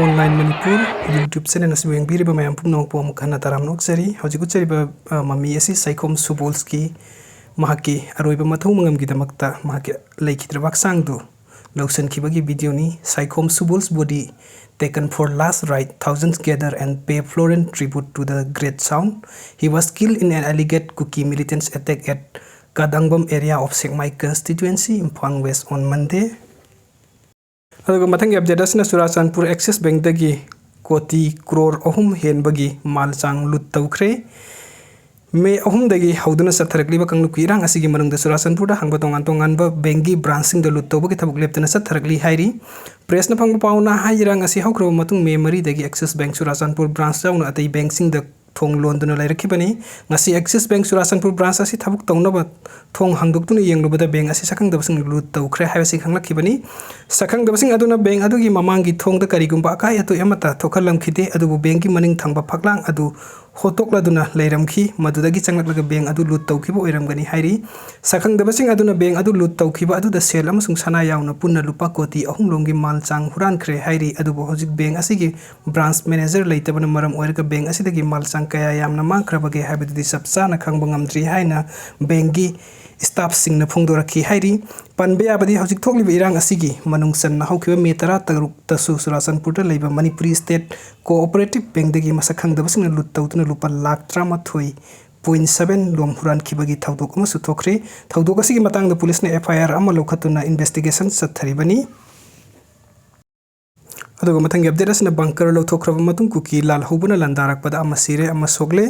Online Manipur YouTube channel असुएंबीरिबा ma'am पुनों पोम खना ताराम नोक्सरी हजिकुचरिबा मम्मी एसी साइकोम सुबोल्सकी महाकी अरोइबा मथौ मंगमगी दमक्ता महाकी लेखिद्रबा हक्सांगदु लौसनखिबगी वीडियोनी साइकोम सुबोल्स body taken for last ride. Thousands gather and pay florid tribute to the great sound. He was killed in an alleged Kuki militants attack at Kadangbam area of Sekmai constituency in Phang West on Monday. अदुगा मथंगी update असना Churachandpur axis bank दगी कोटी करोड़ अहुम हेनबगी मालचांग लुट तौख्रे मे अहुम दगी हौदुना सथरकलिबा कंगलुक इरांग असिगी मनुंगदा चुराचांदपुर दा हांगबा तोंगान तोंगानबा बैंगी branching the लुट तौबगी थबुक लेप्तना सथरकली हाइरी प्रेसना फंगबा पाउना हाइरांग असि हौख्रो मतुंग मे मरी दगी एक्सिस बैंक चुराचांदपुर ब्रांच जाउना अतै बैंकिंग द थोंग लोनदुना लाइरखिबनी ngasi Axis bank Churachandpur branch असि थबुक तौनबा थोंग हांगदुक्तुना येंगलुबदा बैंक असि सखंगदबसिंग लुट तौख्रे हाइबसि खंगलखिबनी सखंगदबसिंग अदुना बैंक अदुगी ममांगी थोंगदा करिगुंबा अकाय अतु एमता थोखलमखिदे अदुबु बैंकी मनिंग थांगबा फक्लांग अदु होतोकलादुना लैरमखि मदुदगी चंगलगलगा बैंक अदु लुट तौखिबो ओइरमगनी हाइरी सखंगदबसिंग अदुना बैंक अदु लुट तौखिबा अदुदा सेल अमसुंग सना यावना पुन्ना लुपा कोटी अहुम लोंगी मालचांग हुरानख्रे हाइरी अदुबु होजिक बैंक असिगी ब्रांच मैनेजर लेतबना मरम ओइरगा बैंक असिदगी मालचांग कया यामना मांख्रबगे हाइबदुदि सबसाना खंगबा ngamdri हाइना बैंकी स्टाफ सिंगना फोंदोरखि हाइरी पनबे आबदी हजिक थोकलिबा इरांग असिगी मनुंग सन्ना हौखिबा मे 13 तसु चुराचांदपुर लेबा मणिपुरी स्टेट कोऑपरेटिव बैंक दगी मसखंगदबसिंगना लुट तौतुना लुपा लाख 13.7 लोम हुरानखिबगी थौदोक अमसु थोखरे थौदोक असिगी मतंगदा पुलिसना एफआईआर अमा लौखतुना इन्वेस्टिगेशन चथरिबनी अदुगा मथंगी अपडेट असना बंकर लौथोखरबा मतुंग कुकी लाल हौबना लंदारकपदा अमा सिरे अमा सोगले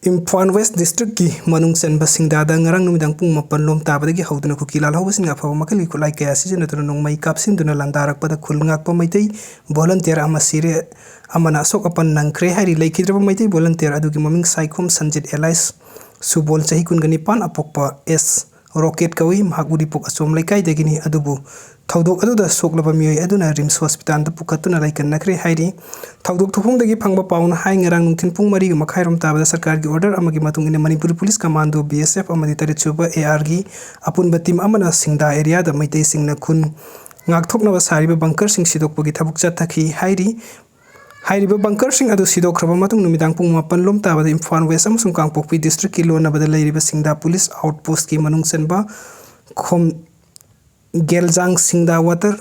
इम्फाल वेस्ट डिस्ट्रिक्ट की मनुंग चनबा सिंगदादा ngarang numidang pung 8 lom tabadagi hauduna kuki lal hobasing afaw makali khulai kaya sijenatuna nongmai kapsinduna landarakpada khulngakpa maitai volunteer ama sire amana sok apan nangkhre hari leikidraba maitai volunteer adugi maming saikhom sanjit elais subol chahi kungani pan apokpa s rocket kawi mahagudi pok asom laikai dagini adubu थौदोक अदुदा सोकलबा मियोय अदुना RIMS hospital द पुकतुना लाइकन नखरे हाइरी थौदोक थुफुंगदगी फंगबा पाउना हाइ ngarang नुंथिन पुंग मरी ग मखाइरम ताबदा सरकार की ऑर्डर अमगी मतुंग इन मणिपुर पुलिस कमांडो बीएसएफ अमदि तरेचुबा एआर गी अपुनबा टीम अमना सिंगदा एरिया द मैते सिंगना खुन ngakthoknaba sariba bunker sing sidokpagi thabuk chathaki hairi हाइरिबा बंकर सिंग अदु सिदोखरबा मतुंग नुमिदांग पुंग 8 लोम ताबदा इम्फाल वेस्ट अमसुंग कांगपोकपी डिस्ट्रिक्ट की लोनबदा लैरिबा सिंगदा पुलिस आउटपोस्ट की मनुंग चनबा खोम गेलजांग सिंगदा वाटर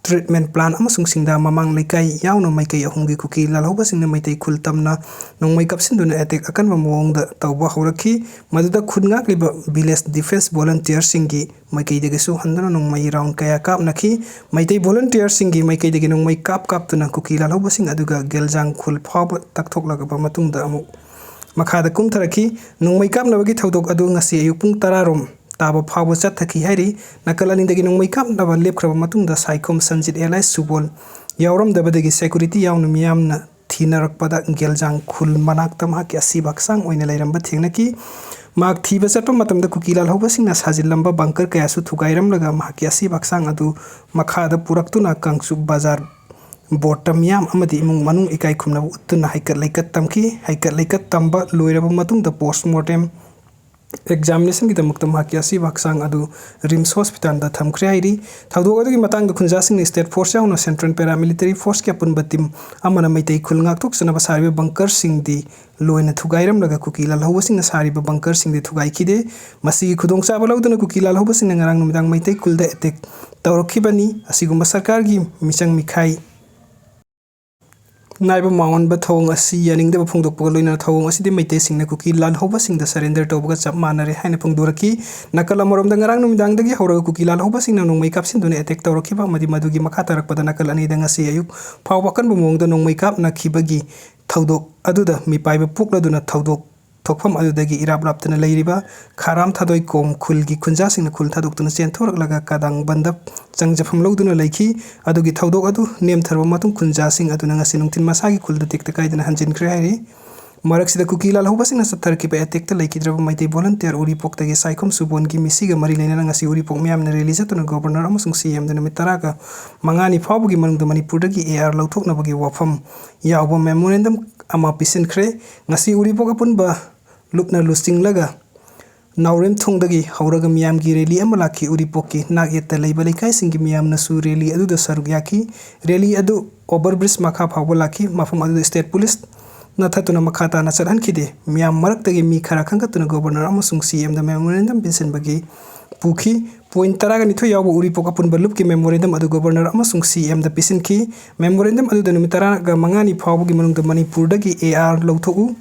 ट्रीटमेंट प्लान अमसुंग सिंगदा ममांग लेकाई यावनो माइकई अहुंगी कुकी लालहौबा सिंगना मैतै खुलतमना नोंमै kapsinduna अटैक अकनबा मोंगदा तौबा हौरखी मदुदा खुनगाकलिबा विलेज डिफेंस वॉलंटियर सिंगी मैकई दगसु हंदना नोंमै राउंड कया कापनखी मैतै वॉलंटियर सिंगी मैकई दगे नोंमै कापतुना कुकी लालहौबा सिंग अदुगा गेलजांग खुल फाव तकथोकलगबा मतुंगदा अमु मखादा कुमथरखी नोंमै कापनबगी थौदोक अदु ngasi ayuk pung 10 rom ताबा फाव चथकी हाइरी नकलानिंदगी नोंमै कापनबा लेपख्रबा मतुंगदा साइकोम संजित एलाइ सुबोल यावरमदबदगी सिक्युरिटी यावनु मियामना थीनरकपदा गेलजांग खुल मनाक्तम हाकि असि बक्सांग ओइना लैरमबा थेंगनकी माक थीबा चटपा मतमदा कुकीलाल हौबसिंगना साजिललंबा बंकर कयासु थुगाइरमलगा माकि असि बक्सांग अदु मखादा पुरक्तुना कांगसु बाजार बोटम याम अमदि इमुंग मनुंग इकाई खुमना उत्तुना हाइकत लैकत तमकी हाइकत लैकत तंबा लोइरबा मतुंगदा पोस्टमार्टम एग्जामिनेशन की दमक माकी असी बक्सांग अदु रिम्स हॉस्पिटल दा थमख्रे हाइरी थौदोक अदुगी मतंग द खुंजासिंग स्टेट फोर्स यावनो सेंट्रल पैरामिलिटरी फोर्स के अपुन बतिम अमना मैतै खुलंगाक थोकसनबा सारिबा बंकर सिंग दी लोइना थुगाइरम लगा कुकी लाल हौबसिंग सारिबा बंकर सिंग दी थुगाइखिदे मसी खुदोंग चाबा लौदना कुकी लाल हौबसिंग ngarang numidang मैतै खुलदा अटैक तौरखिबनी असिगुम्बा सरकार की मिचंग मिखाई नाइबा मावनबा थौंग असि यानिंगदबा फोंदोकपगा लोइना थौंग असिदि मैते सिंगना कुकी लाल हौबा सिंगदा सरेंडर तौबगा चप मानरे हाइना फोंदोरखी नकल अमरोमदा ngarang numidangdagi हौरगा कुकी लाल हौबा सिंगना नोंमै कापसिनदुना अटैक तौरखिबा मदि मदुगी मखा तरकपदा नकल अनिदा ngasi ayuk फावबकन बमोंगदा नोंमै कापनाखिबगी थौदोक अदुदा मिपाइबा पुकलदुना थौदोक थोकफम अदुदगी इराब लापतना लैरिबा खाराम थादोय कोम खुलगी खुंजासिंगना खुल थादोक्तुना चेंथोरकलगा कादांग बंदप चंगजफम लौदुना लैखी अदुगी थौदोक अदु नेमथरबा मतुंग खुंजासिंग अदुना ngasi nungtin masagi खुलदा टेक्ता काइदना हंजिनख्रे हाइरी मरक्सिदा कुकी लाल हौबसिंगना सत्थरकिबा अटैकता लैखिद्रबा मैतै वॉलंटियर उरिपोकतगी साइकोम सुबोनगी मिसिगा मरि लैना ngasi उरिपोक म्यामना रिलीज तुना गवर्नर अमसुंग सीएम दना मित 10 का मंगानी फावबगी मनुंगदा मणिपुरदगी एआर लौथोकनबगी वाफम यावबा मेमोरेंडम अमा पिसिनख्रे ngasi Uripok अपुनबा लुपना लुसिंगलगा Naurem Thongdagi Hauraga Miyamgi Rally Amalaki Uripoki Nak Yetta Labalikai Singi Miyam Nasu Rally Adu the Sarugyaki Rally Adu Overbridge Maka Pawalaki Mafum Adu State Police Nathatuna Makata Nasaran Kide Miyam Marak Mi Karakanga to Governor Amasung CM the memorandum Vincent Bagi Puki Point Taraganito Yabu Uripokapun Balupki memorandum Adu Governor Amasung CM the Pisinki memorandum Adu the Numitara Mangani Pawgi Manung the Manipurdagi AR Lotu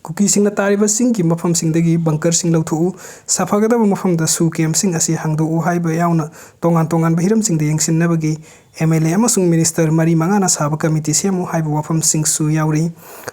Kuki sing na tariba sing ki mafam sing dagi bunker sing lautu safagada mafam da su kem sing asi hangdo u hai ba yauna tongan bahiram sing de yengsin na bagi MLA amasung minister mari mangana saba committee semu hai ba wafam sing su yauri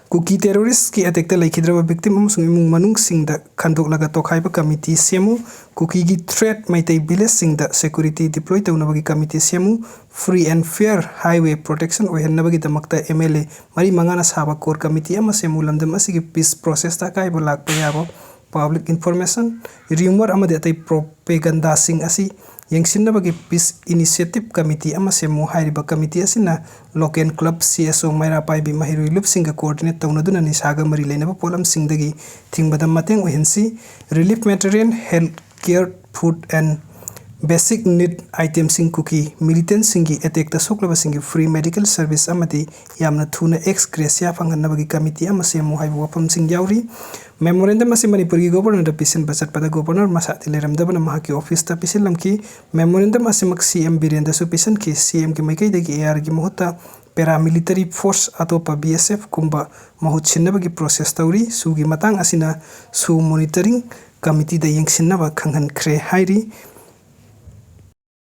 kuki terrorist ki attack ta laikhidraba victim amasung imung manung sing da khandok laga tokhai ba committee semu kuki gi threat maitai village sing da security deploy tauna bagi committee semu free and fair highway protection ohenna bagi damakta MLA mari mangana saba core committee ama semu lamdam asigi peace process ta kai bolak payabo public information rumor amade atai propaganda sing asi yengsinna bagi peace initiative committee ama semu hairiba committee asina local club CSO maira pai bi mahiru lup singa coordinate tawnaduna ni saga mari leinaba polam singdagi thingbada mateng ohensi relief material health care food and basic need item sing cookie militant singi attack the soklaba singi free medical service amati yamna thuna ex gracia fanganna bagi committee ama semu haibu wapam sing yauri memorandum asi manipur gi governor da pisin basat pada governor masa tileram da bana mahaki office ta pisin lamki memorandum asi mak CM birenda su pisin ki CM ki maikai dagi AR gi mohta paramilitary force atopa BSF kumba mahut chinna bagi process tauri sugi matang asina su monitoring committee da yengsinna ba khanghan kre hairi